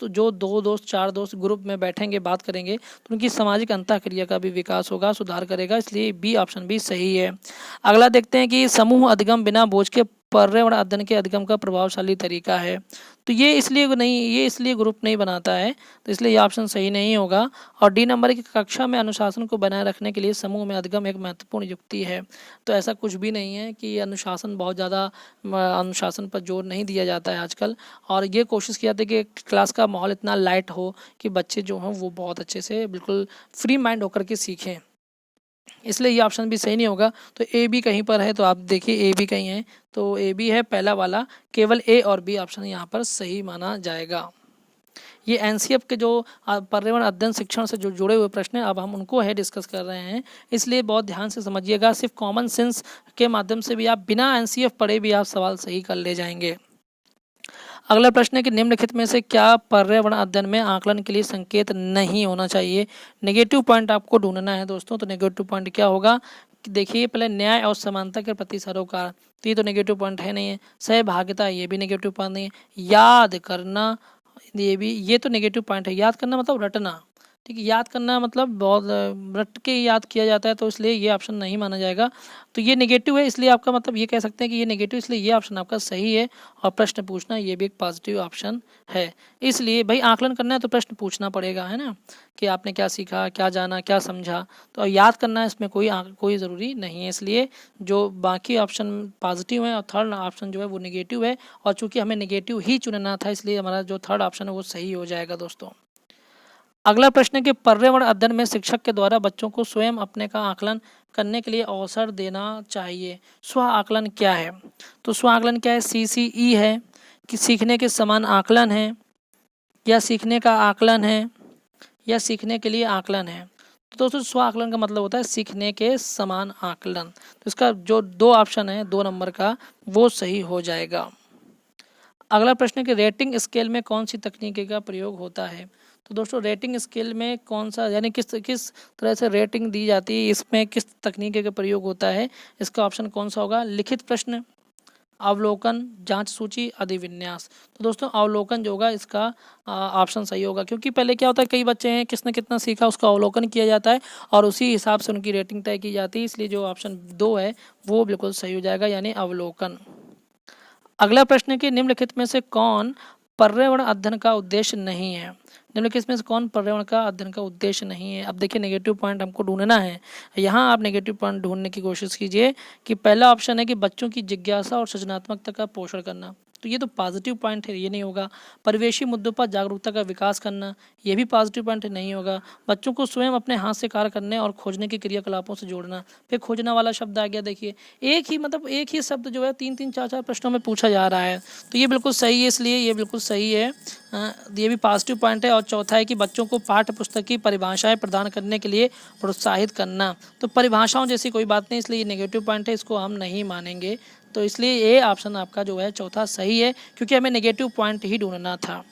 जो 2 दोस्त 4 दोस्त ग्रुप में बैठेंगे, बात करेंगे, तो उनकी सामाजिक अंतःक्रिया का भी विकास होगा, सुधार करेगा, इसलिए बी ऑप्शन भी सही है। अगला देखते हैं कि समूह अधिगम बिना बोझ के पर्यावरण अध्ययन के अधिगम का प्रभावशाली तरीका है। तो ये इसलिए ग्रुप नहीं बनाता है, तो इसलिए ये ऑप्शन सही नहीं होगा। और डी नंबर की कक्षा में अनुशासन को बनाए रखने के लिए समूह में अधिगम एक महत्वपूर्ण युक्ति है। तो ऐसा कुछ भी नहीं है कि अनुशासन बहुत ज़्यादा, अनुशासन पर जोर नहीं दिया जाता है आजकल, और ये कोशिश किया था कि क्लास का माहौल इतना लाइट हो कि बच्चे जो हों वो बहुत अच्छे से बिल्कुल फ्री माइंड होकर के सीखें, इसलिए ये ऑप्शन भी सही नहीं होगा। तो ए बी कहीं पर है, तो आप देखिए ए बी कहीं है, तो ए बी है पहला वाला, केवल ए और बी ऑप्शन यहाँ पर सही माना जाएगा। ये एनसीएफ के जो पर्यावरण अध्ययन शिक्षण से जो जुड़े हुए प्रश्न हैं, अब हम उनको है डिस्कस कर रहे हैं, इसलिए बहुत ध्यान से समझिएगा। सिर्फ कॉमन सेंस के माध्यम से भी आप बिना एनसीएफ पढ़े भी आप सवाल सही कर ले जाएंगे। अगला प्रश्न है कि निम्नलिखित में से क्या पर्यावरण अध्ययन में आकलन के लिए संकेत नहीं होना चाहिए। नेगेटिव पॉइंट आपको ढूंढना है दोस्तों। तो नेगेटिव पॉइंट क्या होगा कि देखिए, पहले न्याय और समानता के प्रति सरोकार, तो ये तो नेगेटिव पॉइंट है नहीं है। सहभागिता, ये भी नेगेटिव पॉइंट नहीं है। याद करना, ये तो नेगेटिव पॉइंट है। याद करना मतलब रटना, ठीक है, याद करना मतलब बहुत रट के याद किया जाता है, तो इसलिए ये ऑप्शन नहीं माना जाएगा। तो ये नेगेटिव है, इसलिए आपका मतलब ये कह सकते हैं कि ये नेगेटिव, इसलिए ये ऑप्शन आपका सही है। और प्रश्न पूछना ये भी एक पॉजिटिव ऑप्शन है। इसलिए भाई आकलन करना है तो प्रश्न पूछना पड़ेगा, है ना, कि आपने क्या सीखा, क्या जाना, क्या समझा। तो याद करना है, इसमें कोई ज़रूरी नहीं है। इसलिए जो बाकी ऑप्शन पॉजिटिव है और थर्ड ऑप्शन जो है वो नेगेटिव है। और चूंकि हमें नेगेटिव ही चुनना था, इसलिए हमारा जो थर्ड ऑप्शन है वो सही हो जाएगा दोस्तों। अगला प्रश्न है कि पर्यावरण अध्ययन में शिक्षक के द्वारा बच्चों को स्वयं अपने का आकलन करने के लिए अवसर देना चाहिए। स्व आकलन क्या है? तो स्व आकलन क्या है? CCE है कि सीखने के समान आकलन है, या सीखने का आकलन है, या सीखने के लिए आकलन है। तो दोस्तों स्व आकलन का मतलब होता है सीखने के समान आकलन। तो इसका जो दो ऑप्शन है 2 नंबर का, वो सही हो जाएगा। अगला प्रश्न है कि रेटिंग स्केल में कौन सी तकनीकी का प्रयोग होता है? तो दोस्तों रेटिंग स्केल में कौन सा, यानी किस तरह से रेटिंग दी जाती है, इसमें किस तकनीकी का प्रयोग होता है? इसका ऑप्शन कौन सा होगा? लिखित प्रश्न, अवलोकन, जांच सूची, अधिविन्यास। तो दोस्तों अवलोकन जो होगा इसका ऑप्शन सही होगा, क्योंकि पहले क्या होता है, कई बच्चे हैं किसने कितना सीखा उसका अवलोकन किया जाता है और उसी हिसाब से उनकी रेटिंग तय की जाती है। इसलिए जो ऑप्शन 2 है वो बिल्कुल सही हो जाएगा, यानी अवलोकन। अगला प्रश्न है कि निम्नलिखित में से कौन पर्यावरण अध्ययन का उद्देश्य नहीं है? निम्नलिखित में से कौन पर्यावरण का अध्ययन का उद्देश्य नहीं है? अब देखिए नेगेटिव पॉइंट हमको ढूंढना है। यहाँ आप नेगेटिव पॉइंट ढूंढने की कोशिश कीजिए कि पहला ऑप्शन है कि बच्चों की जिज्ञासा और सृजनात्मकता का पोषण करना। तो ये तो पॉजिटिव पॉइंट है, ये नहीं होगा। परिवेशी मुद्दों पर जागरूकता का विकास करना, ये भी पॉजिटिव पॉइंट नहीं होगा। बच्चों को स्वयं अपने हाथ से कार्य करने और खोजने की क्रियाकलापों से जोड़ना। फिर खोजना वाला शब्द आ गया, देखिए एक ही शब्द जो है 3-3 4-4 प्रश्नों में पूछा जा रहा है, तो ये बिल्कुल सही है, इसलिए ये बिल्कुल सही है। ये भी पॉजिटिव पॉइंट है। और चौथा है कि बच्चों को पाठ्य पुस्तक की परिभाषाएं प्रदान करने के लिए प्रोत्साहित करना। तो परिभाषाओं जैसी कोई बात नहीं, इसलिए ये नेगेटिव पॉइंट है, इसको हम नहीं मानेंगे। तो इसलिए ये ऑप्शन आपका जो है चौथा सही है, क्योंकि हमें नेगेटिव पॉइंट ही ढूंढना था।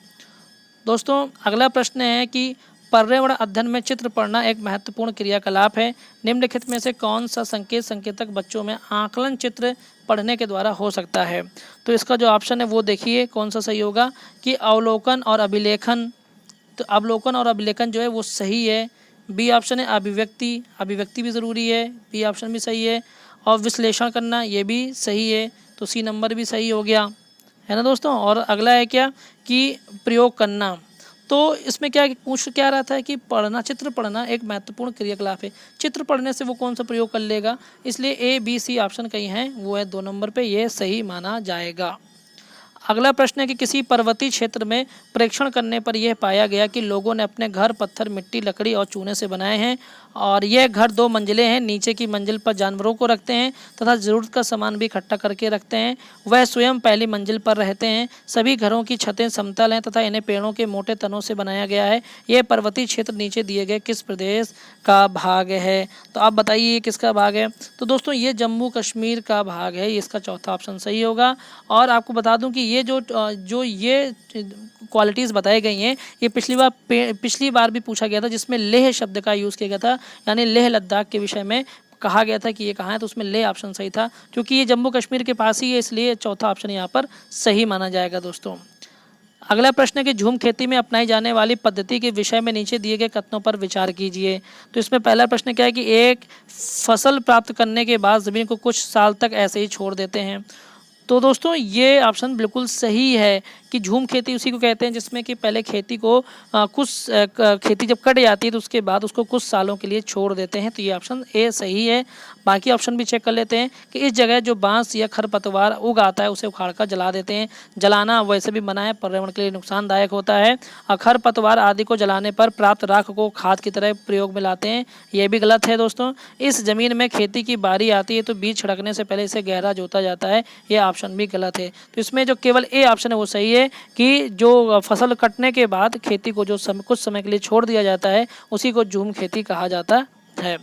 दोस्तों अगला प्रश्न है कि पर्यावरण अध्ययन में चित्र पढ़ना एक महत्वपूर्ण क्रियाकलाप है। निम्नलिखित में से कौन सा संकेतक बच्चों में आकलन चित्र पढ़ने के द्वारा हो सकता है? तो इसका जो ऑप्शन है वो देखिए कौन सा सही होगा, कि अवलोकन और अभिलेखन। तो अवलोकन और अभिलेखन जो है वो सही है। बी ऑप्शन है अभिव्यक्ति भी ज़रूरी है, बी ऑप्शन भी सही है। और विश्लेषण करना, ये भी सही है, तो सी नंबर भी सही हो गया, है ना दोस्तों। और अगला है क्या, कि प्रयोग करना। तो इसमें पूछ क्या रहा था कि चित्र पढ़ना एक महत्वपूर्ण क्रियाकलाप है। चित्र पढ़ने से वो कौन सा प्रयोग कर लेगा, इसलिए A, B, C ऑप्शन कहीं है, वो है 2 नंबर पे, ये सही माना जाएगा। अगला प्रश्न है कि किसी पर्वतीय क्षेत्र में परीक्षण करने पर यह पाया गया कि लोगों ने अपने घर पत्थर, मिट्टी, लकड़ी और चूने से बनाए हैं और यह घर 2 मंजिलें हैं। नीचे की मंजिल पर जानवरों को रखते हैं तथा ज़रूरत का सामान भी इकट्ठा करके रखते हैं। वह स्वयं पहली मंजिल पर रहते हैं। सभी घरों की छतें समतल हैं तथा इन्हें पेड़ों के मोटे तनों से बनाया गया है। यह पर्वतीय क्षेत्र नीचे दिए गए किस प्रदेश का भाग है? तो आप बताइए किसका भाग है? तो दोस्तों ये जम्मू कश्मीर का भाग है, इसका चौथा ऑप्शन सही होगा। और आपको बता दूं कि ये जो ये क्वालिटीज़ बताई गई हैं, ये पिछली बार भी पूछा गया था, जिसमें लेह शब्द का यूज़ किया गया था, यानी लेह लद्दाख के विषय में कहा गया था कि ये कहाँ है, तो उसमें लेह ऑप्शन सही था। क्योंकि ये जम्मू कश्मीर के पास ही है, इसलिए चौथा ऑप्शन यहाँ पर सही माना जाएगा दोस्तों। अगला प्रश्न है कि झूम खेती में अपनाई जाने वाली पद्धति के विषय में नीचे दिए गए कथनों पर विचार कीजिए। तो इसमें पहला प्रश्न क्या है कि एक फसल प्राप्त करने के बाद ज़मीन को कुछ साल तक ऐसे ही छोड़ देते हैं। तो दोस्तों ये ऑप्शन बिल्कुल सही है कि झूम खेती उसी को कहते हैं जिसमें कि पहले खेती को खेती जब कट जाती है तो उसके बाद उसको कुछ सालों के लिए छोड़ देते हैं। तो ये ऑप्शन ए सही है। बाकी ऑप्शन भी चेक कर लेते हैं कि इस जगह जो बांस या खरपतवार उग आता है उसे उखाड़ कर जला देते हैं। जलाना वैसे भी मना है, पर्यावरण के लिए नुकसानदायक होता है। और खरपतवार आदि को जलाने पर प्राप्त राख को खाद की तरह प्रयोग में लाते हैं, ये भी गलत है दोस्तों। इस ज़मीन में खेती की बारी आती है तो बीज छिड़कने से पहले इसे गहरा जोता जाता है, ये ऑप्शन भी गलत है। तो इसमें जो केवल ए ऑप्शन है वो सही है कि जो फसल कटने के बाद खेती को जो कुछ समय के लिए छोड़ दिया जाता है उसी को झूम खेती कहा जाता है।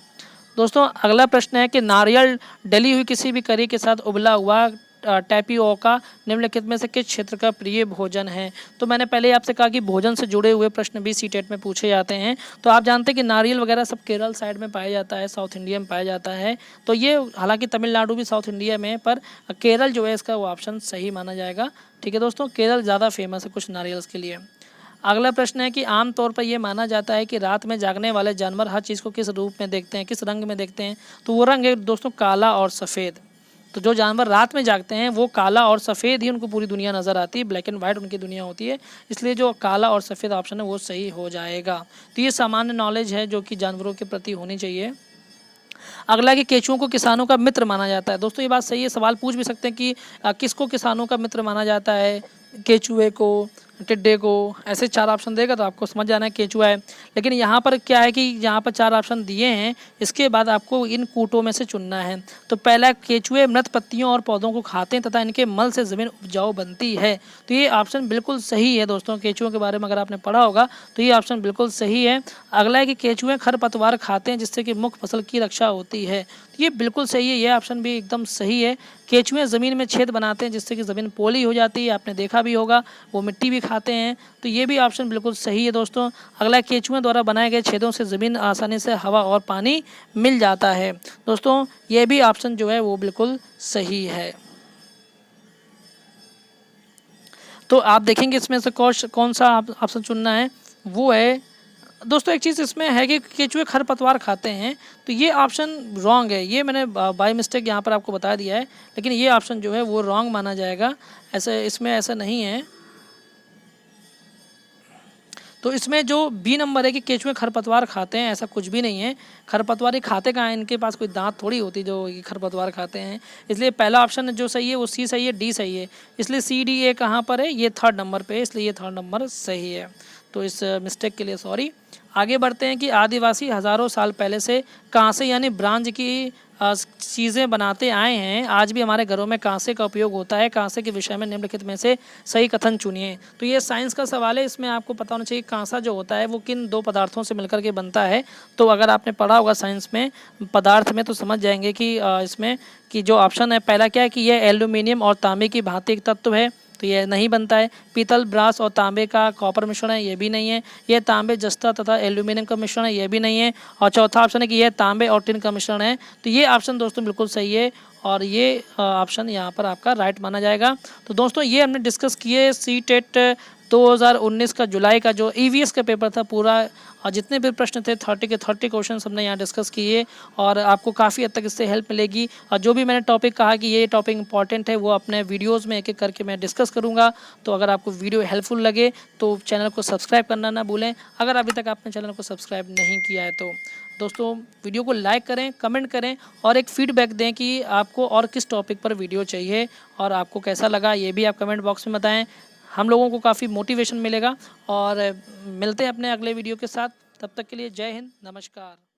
दोस्तों अगला प्रश्न है कि नारियल डली हुई किसी भी करी के साथ उबला हुआ टैपियोका निम्नलिखित में से किस क्षेत्र का प्रिय भोजन है? तो मैंने पहले आपसे कहा कि भोजन से जुड़े हुए प्रश्न भी सीटेट में पूछे जाते हैं। तो आप जानते हैं कि नारियल वगैरह सब केरल साइड में पाया जाता है, साउथ इंडिया में पाया जाता है। तो ये हालांकि तमिलनाडु भी साउथ इंडिया में है, पर केरल जो है इसका वो ऑप्शन सही माना जाएगा। ठीक है दोस्तों, केरल ज़्यादा फेमस है कुछ नारियल्स के लिए। अगला प्रश्न है कि आमतौर पर यह माना जाता है कि रात में जागने वाले जानवर हर चीज़ को किस रूप में देखते हैं, किस रंग में देखते हैं? तो वो रंग है दोस्तों काला और सफ़ेद। तो जो जानवर रात में जागते हैं वो काला और सफ़ेद ही उनको पूरी दुनिया नज़र आती है, ब्लैक एंड वाइट उनकी दुनिया होती है, इसलिए जो काला और सफ़ेद ऑप्शन है वो सही हो जाएगा। तो ये सामान्य नॉलेज है जो कि जानवरों के प्रति होनी चाहिए। अगला कि केचुओं को किसानों का मित्र माना जाता है। दोस्तों ये बात सही है, सवाल पूछ भी सकते हैं कि किसको किसानों का मित्र माना जाता है, केचुए को, टिड्डे को, ऐसे 4 ऑप्शन देगा तो आपको समझ जाना है केचुआ है। लेकिन यहाँ पर क्या है कि यहाँ पर 4 ऑप्शन दिए हैं, इसके बाद आपको इन कूटों में से चुनना है। तो पहला, केचुए मृत पत्तियों और पौधों को खाते हैं तथा इनके मल से ज़मीन उपजाऊ बनती है। तो ये ऑप्शन बिल्कुल सही है दोस्तों। केचुओं के बारे में अगर आपने पढ़ा होगा तो ये ऑप्शन बिल्कुल सही है। अगला है कि केचुए खरपतवार खाते हैं जिससे कि मुख्य फसल की रक्षा होती है। तो ये बिल्कुल सही है, ये ऑप्शन भी एकदम सही है। केचुए ज़मीन में छेद बनाते हैं जिससे कि ज़मीन पोली हो जाती है, आपने देखा भी होगा। वो मिट्टी भी खाते हैं, तो ये भी ऑप्शन बिल्कुल सही है दोस्तों। अगला, केचुए द्वारा बनाए गए छेदों से ज़मीन आसानी से हवा और पानी मिल जाता है। दोस्तों ये भी ऑप्शन जो है वो बिल्कुल सही है। तो आप देखेंगे इसमें से कौन सा ऑप्शन चुनना है, वो है दोस्तों। एक चीज़ इसमें है कि केचुए खरपतवार खाते हैं, तो ये ऑप्शन रॉन्ग है। ये मैंने बाय मिस्टेक यहाँ पर आपको बता दिया है, लेकिन ये ऑप्शन जो है वो रॉन्ग माना जाएगा। ऐसे इसमें ऐसा नहीं है। तो इसमें जो बी नंबर है कि केचुए खरपतवार खाते हैं, ऐसा कुछ भी नहीं है। खरपतवार ये खाते कहाँ हैं, इनके पास कोई दांत थोड़ी होती जो ये खरपतवार खाते हैं। इसलिए पहला ऑप्शन जो सही है वो सी सही है, डी सही है। इसलिए सी डी ए कहाँ पर है, ये 3rd नंबर पे है, इसलिए ये 3rd नंबर सही है। तो इस मिस्टेक के लिए सॉरी। आगे बढ़ते हैं कि आदिवासी हज़ारों साल पहले से कांसे यानी ब्रांज की चीज़ें बनाते आए हैं। आज भी हमारे घरों में कांसे का उपयोग होता है। कांसे के विषय में निम्नलिखित में से सही कथन चुनिए। तो ये साइंस का सवाल है, इसमें आपको पता होना चाहिए कांसा जो होता है वो किन 2 पदार्थों से मिलकर के बनता है। तो अगर आपने पढ़ा होगा साइंस में पदार्थ में तो समझ जाएंगे कि इसमें कि जो ऑप्शन है पहला क्या है कि यह एल्यूमिनियम और तांबे की भांति एक तत्व है, तो ये नहीं बनता है। पीतल, ब्रास और तांबे का कॉपर मिश्रण है, ये भी नहीं है। ये तांबे, जस्ता तथा एल्यूमिनियम का मिश्रण है, ये भी नहीं है। और चौथा ऑप्शन है कि यह तांबे और टिन का मिश्रण है। तो ये ऑप्शन दोस्तों बिल्कुल सही है और ये ऑप्शन यहाँ पर आपका राइट माना जाएगा। तो दोस्तों ये हमने डिस्कस किए सी टेट 2019 का जुलाई का जो EVS का पेपर था पूरा, और जितने भी प्रश्न थे 30 के 30 क्वेश्चन हमने यहाँ डिस्कस किए और आपको काफ़ी हद तक इससे हेल्प मिलेगी। और जो भी मैंने टॉपिक कहा कि ये टॉपिक इंपॉर्टेंट है वो अपने वीडियोस में एक एक करके मैं डिस्कस करूँगा। तो अगर आपको वीडियो हेल्पफुल लगे तो चैनल को सब्सक्राइब करना ना भूलें, अगर अभी तक आपने चैनल को सब्सक्राइब नहीं किया है तो। दोस्तों वीडियो को लाइक करें, कमेंट करें और एक फीडबैक दें कि आपको और किस टॉपिक पर वीडियो चाहिए और आपको कैसा लगा ये भी आप कमेंट बॉक्स में बताएं। हम लोगों को काफ़ी मोटिवेशन मिलेगा और मिलते हैं अपने अगले वीडियो के साथ। तब तक के लिए जय हिंद, नमस्कार।